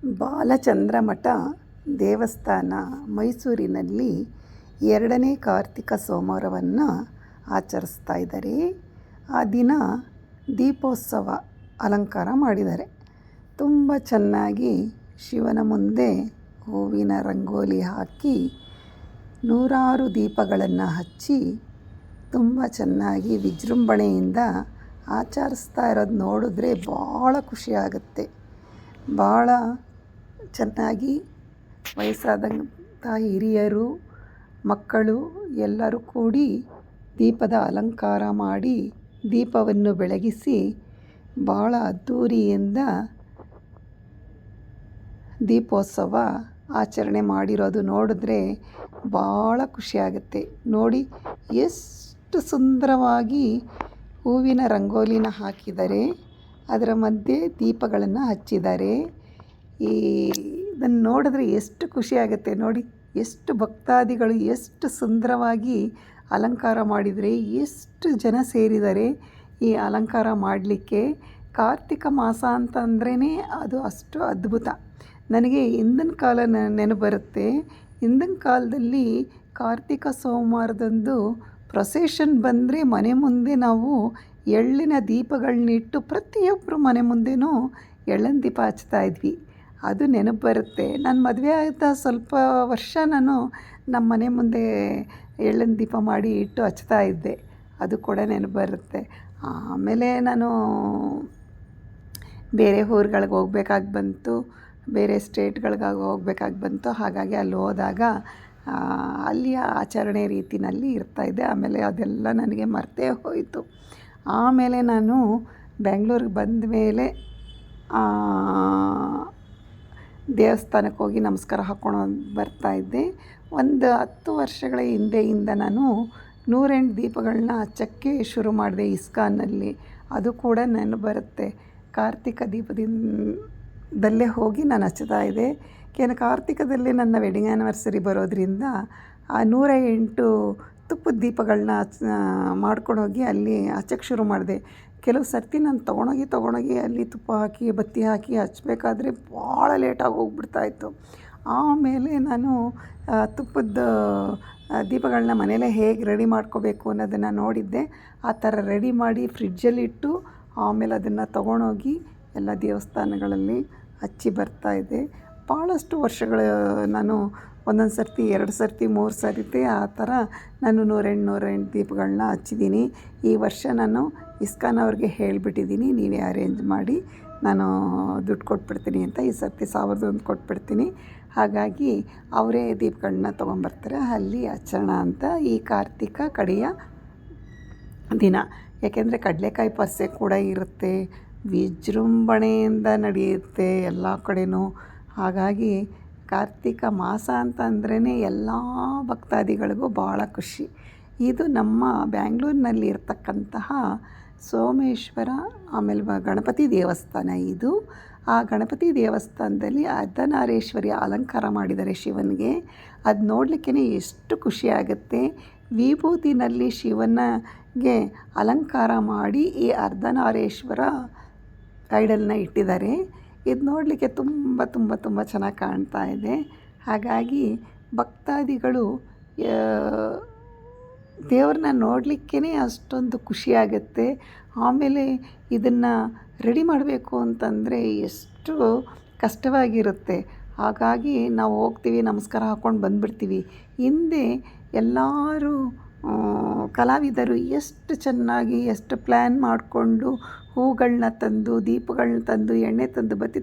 ಬಾಲಚಂದ್ರ ಮಠ ದೇವಸ್ಥಾನ ಮೈಸೂರಿನಲ್ಲಿ 2ನೇ ಕಾರ್ತಿಕ ಸೋಮವಾರವನ್ನು ಆಚರಿಸ್ತಾ ಇದ್ದಾರೆ. ಆ ದಿನ ದೀಪೋತ್ಸವ ಅಲಂಕಾರ ಮಾಡಿದ್ದಾರೆ. ತುಂಬ ಚೆನ್ನಾಗಿ ಶಿವನ ಮುಂದೆ ಹೂವಿನ ರಂಗೋಲಿ ಹಾಕಿ ನೂರಾರು ದೀಪಗಳನ್ನು ಹಚ್ಚಿ ತುಂಬ ಚೆನ್ನಾಗಿ ವಿಜೃಂಭಣೆಯಿಂದ ಆಚರಿಸ್ತಾ ಇರೋದು ನೋಡಿದ್ರೆ ಭಾಳ ಖುಷಿಯಾಗುತ್ತೆ. ಭಾಳ ಚೆನ್ನಾಗಿ ವಯಸ್ಸಾದಂಥ ಹಿರಿಯರು, ಮಕ್ಕಳು ಎಲ್ಲರೂ ಕೂಡಿ ದೀಪದ ಅಲಂಕಾರ ಮಾಡಿ ದೀಪವನ್ನು ಬೆಳಗಿಸಿ ಭಾಳ ಅದ್ಧೂರಿಯಿಂದ ದೀಪೋತ್ಸವ ಆಚರಣೆ ಮಾಡಿರೋದು ನೋಡಿದ್ರೆ ಭಾಳ ಖುಷಿಯಾಗುತ್ತೆ. ನೋಡಿ ಎಷ್ಟು ಸುಂದರವಾಗಿ ಹೂವಿನ ರಂಗೋಲಿನ ಹಾಕಿದ್ದಾರೆ, ಅದರ ಮಧ್ಯೆ ದೀಪಗಳನ್ನು ಹಚ್ಚಿದ್ದಾರೆ. ಇದನ್ನು ನೋಡಿದ್ರೆ ಎಷ್ಟು ಖುಷಿಯಾಗುತ್ತೆ ನೋಡಿ. ಎಷ್ಟು ಭಕ್ತಾದಿಗಳು ಎಷ್ಟು ಸುಂದರವಾಗಿ ಅಲಂಕಾರ ಮಾಡಿದರೆ, ಎಷ್ಟು ಜನ ಸೇರಿದ್ದಾರೆ ಈ ಅಲಂಕಾರ ಮಾಡಲಿಕ್ಕೆ. ಕಾರ್ತಿಕ ಮಾಸ ಅಂತಂದ್ರೇ ಅದು ಅಷ್ಟು ಅದ್ಭುತ. ನನಗೆ ಹಿಂದಿನ ಕಾಲ ನೆನಪು ಬರುತ್ತೆ. ಹಿಂದಿನ ಕಾಲದಲ್ಲಿ ಕಾರ್ತಿಕ ಸೋಮವಾರದಂದು ಪ್ರೊಸೆಷನ್ ಬಂದರೆ ಮನೆ ಮುಂದೆ ನಾವು ಎಳ್ಳಿನ ದೀಪಗಳನ್ನಿಟ್ಟು ಪ್ರತಿಯೊಬ್ಬರು ಮನೆ ಮುಂದೆನೂ ಎಳ್ಳಿನ ದೀಪ ಹಚ್ತಾಯಿದ್ವಿ. ಅದು ನೆನಪು ಬರುತ್ತೆ. ನಾನು ಮದುವೆ ಆದ ಸ್ವಲ್ಪ ವರ್ಷ ನಾನು ನಮ್ಮ ಮನೆ ಮುಂದೆ ಎಳ್ಳಿನ ದೀಪ ಮಾಡಿ ಇಟ್ಟು ಹಚ್ತಾ ಇದ್ದೆ. ಅದು ಕೂಡ ನೆನಪು ಬರುತ್ತೆ. ಆಮೇಲೆ ನಾನು ಬೇರೆ ಊರುಗಳಿಗೆ ಹೋಗ್ಬೇಕಾಗಿ ಬಂತು, ಬೇರೆ ಸ್ಟೇಟ್ಗಳಿಗೆ ಹೋಗ್ಬೇಕಾಗಿ ಬಂತು. ಹಾಗಾಗಿ ಅಲ್ಲಿ ಹೋದಾಗ ಅಲ್ಲಿಯ ಆಚರಣೆ ರೀತಿಯಲ್ಲಿ ಇರ್ತಾಯಿದ್ದೆ. ಆಮೇಲೆ ಅದೆಲ್ಲ ನನಗೆ ಮರ್ತೇ ಹೋಯಿತು. ಆಮೇಲೆ ನಾನು ಬೆಂಗಳೂರಿಗೆ ಬಂದ ಮೇಲೆ ದೇವಸ್ಥಾನಕ್ಕೆ ಹೋಗಿ ನಮಸ್ಕಾರ ಹಾಕ್ಕೊಂಡು ಬರ್ತಾಯಿದ್ದೆ. ಒಂದು 10 ವರ್ಷಗಳ ಹಿಂದೆಯಿಂದ ನಾನು 108 ದೀಪಗಳನ್ನ ಹಚ್ಚೋಕ್ಕೆ ಶುರು ಮಾಡಿದೆ ಇಸ್ಕಾನ್ನಲ್ಲಿ. ಅದು ಕೂಡ ನೆನಪು ಬರುತ್ತೆ. ಕಾರ್ತಿಕ ದೀಪದಿಂದಲೇ ಹೋಗಿ ನಾನು ಹಚ್ತಾ ಇದ್ದೆ. ಕಾರ್ತಿಕದಲ್ಲಿ ನನ್ನ ವೆಡ್ಡಿಂಗ್ ಆ್ಯನಿವರ್ಸರಿ ಬರೋದರಿಂದ ಆ 108 ತುಪ್ಪದ ದೀಪಗಳನ್ನ ಮಾಡ್ಕೊಂಡೋಗಿ ಅಲ್ಲಿ ಹಚ್ಚೋಕ್ಕೆ ಶುರು ಮಾಡಿದೆ. ಕೆಲವು ಸರ್ತಿ ನಾನು ತೊಗೊಂಡೋಗಿ ಅಲ್ಲಿ ತುಪ್ಪ ಹಾಕಿ ಬತ್ತಿ ಹಾಕಿ ಹಚ್ಚಬೇಕಾದ್ರೆ ಭಾಳ ಲೇಟಾಗಿ ಹೋಗ್ಬಿಡ್ತಾಯಿತ್ತು. ಆಮೇಲೆ ನಾನು ತುಪ್ಪದ ದೀಪಗಳನ್ನ ಮನೇಲೇ ಹೇಗೆ ರೆಡಿ ಮಾಡ್ಕೋಬೇಕು ಅನ್ನೋದನ್ನು ನೋಡಿದ್ದೆ. ಆ ಥರ ರೆಡಿ ಮಾಡಿ ಫ್ರಿಡ್ಜಲ್ಲಿಟ್ಟು ಆಮೇಲೆ ಅದನ್ನು ತೊಗೊಂಡೋಗಿ ಎಲ್ಲ ದೇವಸ್ಥಾನಗಳಲ್ಲಿ ಹಚ್ಚಿ ಬರ್ತಾಯಿದ್ದೆ. ಭಾಳಷ್ಟು ವರ್ಷಗಳು ನಾನು ಒಂದೊಂದು ಸರ್ತಿ 2 ಸರ್ತಿ 3 ಸರ್ತಿ ಆ ಥರ ನಾನು 108 ದೀಪಗಳನ್ನ ಹಚ್ಚಿದ್ದೀನಿ. ಈ ವರ್ಷ ನಾನು ಇಸ್ಕಾನ್ ಅವ್ರಿಗೆ ಹೇಳಿಬಿಟ್ಟಿದ್ದೀನಿ, ನೀವೇ ಅರೇಂಜ್ ಮಾಡಿ ನಾನು ದುಡ್ಡು ಕೊಟ್ಬಿಡ್ತೀನಿ ಅಂತ. ಈ ಸರ್ತಿ 1001 ಕೊಟ್ಬಿಡ್ತೀನಿ. ಹಾಗಾಗಿ ಅವರೇ ದೀಪಗಳನ್ನ ತೊಗೊಂಬರ್ತಾರೆ, ಅಲ್ಲಿ ಹಚ್ಚೋಣ ಅಂತ. ಈ ಕಾರ್ತಿಕ ಕಡೆಯ ದಿನ ಯಾಕೆಂದರೆ ಕಡಲೆಕಾಯಿ ಪರ್ಸೆ ಕೂಡ ಇರುತ್ತೆ, ವಿಜೃಂಭಣೆಯಿಂದ ನಡೆಯುತ್ತೆ ಎಲ್ಲ ಕಡೆಯೂ. ಹಾಗಾಗಿ ಕಾರ್ತಿಕ ಮಾಸ ಅಂತಂದ್ರೇ ಎಲ್ಲ ಭಕ್ತಾದಿಗಳಿಗೂ ಭಾಳ ಖುಷಿ. ಇದು ನಮ್ಮ ಬ್ಯಾಂಗ್ಳೂರಿನಲ್ಲಿ ಇರ್ತಕ್ಕಂತಹ ಸೋಮೇಶ್ವರ ಆಮೇಲೆ ಗಣಪತಿ ದೇವಸ್ಥಾನ ಇದು. ಆ ಗಣಪತಿ ದೇವಸ್ಥಾನದಲ್ಲಿ ಅರ್ಧನಾರೀಶ್ವರಿ ಅಲಂಕಾರ ಮಾಡಿದ್ದಾರೆ ಶಿವನಿಗೆ. ಅದು ನೋಡಲಿಕ್ಕೇ ಎಷ್ಟು ಖುಷಿಯಾಗುತ್ತೆ. ವಿಭೂತಿನಲ್ಲಿ ಶಿವನಿಗೆ ಅಲಂಕಾರ ಮಾಡಿ ಈ ಅರ್ಧನಾರೀಶ್ವರ ಐಡಲ್ನ ಇಟ್ಟಿದ್ದಾರೆ. ಇದು ನೋಡಲಿಕ್ಕೆ ತುಂಬ ತುಂಬ ತುಂಬ ಚೆನ್ನಾಗಿ ಕಾಣ್ತಾ ಇದೆ. ಹಾಗಾಗಿ ಭಕ್ತಾದಿಗಳು ದೇವ್ರನ್ನ ನೋಡಲಿಕ್ಕೇ ಅಷ್ಟೊಂದು ಖುಷಿಯಾಗುತ್ತೆ. ಆಮೇಲೆ ಇದನ್ನು ರೆಡಿ ಮಾಡಬೇಕು ಅಂತಂದರೆ ಎಷ್ಟು ಕಷ್ಟವಾಗಿರುತ್ತೆ. ಹಾಗಾಗಿ ನಾವು ಹೋಗ್ತೀವಿ, ನಮಸ್ಕಾರ ಹಾಕ್ಕೊಂಡು ಬಂದುಬಿಡ್ತೀವಿ. ಹಿಂದೆ ಎಲ್ಲರೂ ಕಲಾವಿದರು ಎಷ್ಟು ಚೆನ್ನಾಗಿ ಎಷ್ಟು ಪ್ಲ್ಯಾನ್ ಮಾಡಿಕೊಂಡು ಹೂಗಳನ್ನ ತಂದು, ದೀಪಗಳನ್ನ ತಂದು, ಎಣ್ಣೆ ತಂದು, ಬತ್ತಿ